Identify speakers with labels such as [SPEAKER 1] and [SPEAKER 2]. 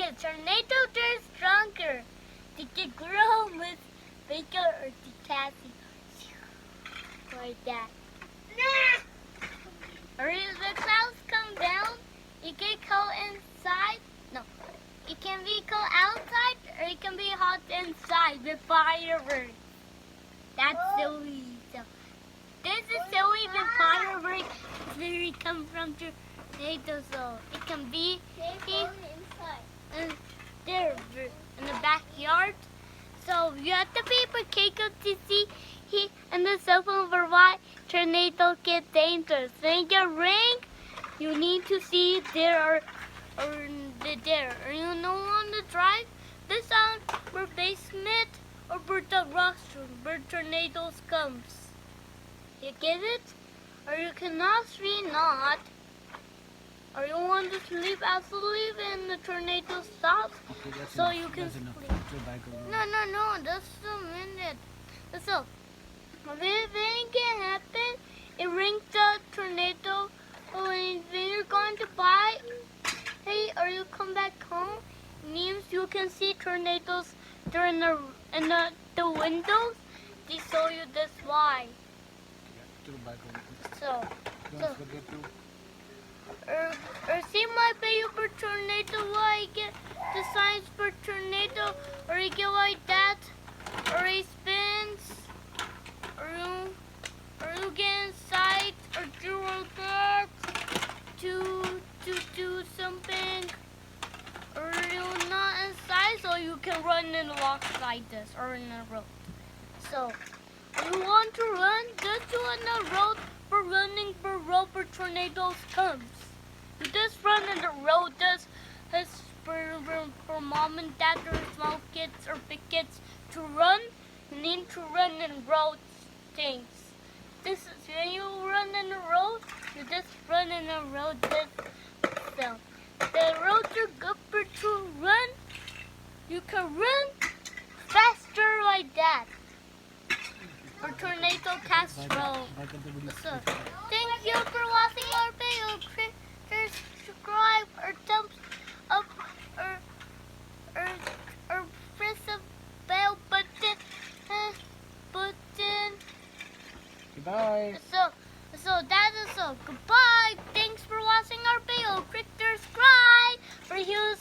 [SPEAKER 1] get tornadoes are stronger. They can grow with bigger or the cassie. Like that. Or if the clouds come down, it can go inside. No, it can be cold outside or it can be hot inside with fireworks. That's silly. So this is silly with fireworks where it comes from tornadoes. So it can be inside. There in the backyard. So you have to be careful to see and the cell phone for why tornadoes get dangerous. When you ring, you need to see there or you don't want to drive this out for basement or for the restroom where tornadoes comes. You get it? Or you cannot sleep not. Or you want to sleep absolutely when the tornado stops, okay, so enough. You can sleep. No, just a minute. So, when anything can happen, it rings the tornado. When you're going to buy, hey, or you come back home, means you can see tornadoes during the windows. They show you this why. So. Or see my video for tornado, why I get the signs for tornado, or you get like that, or it spins, or you get inside, or do like that, to do something, or you're not inside, so you can run and walk like this, or in the road. So, if you want to run, just do on the road for running for road for tornadoes comes. You just run in the road, just for mom and dad or small kids or big kids to run. You need to run in road things. This is when you run in the road. You just run in the road. So the roads are good for to run. You can run faster like that. Or tornado casserole. So thank you for watching our video. Subscribe or thumbs up or press the bell button.
[SPEAKER 2] Goodbye.
[SPEAKER 1] So that is all. Goodbye. Thanks for watching our video. Click subscribe for you.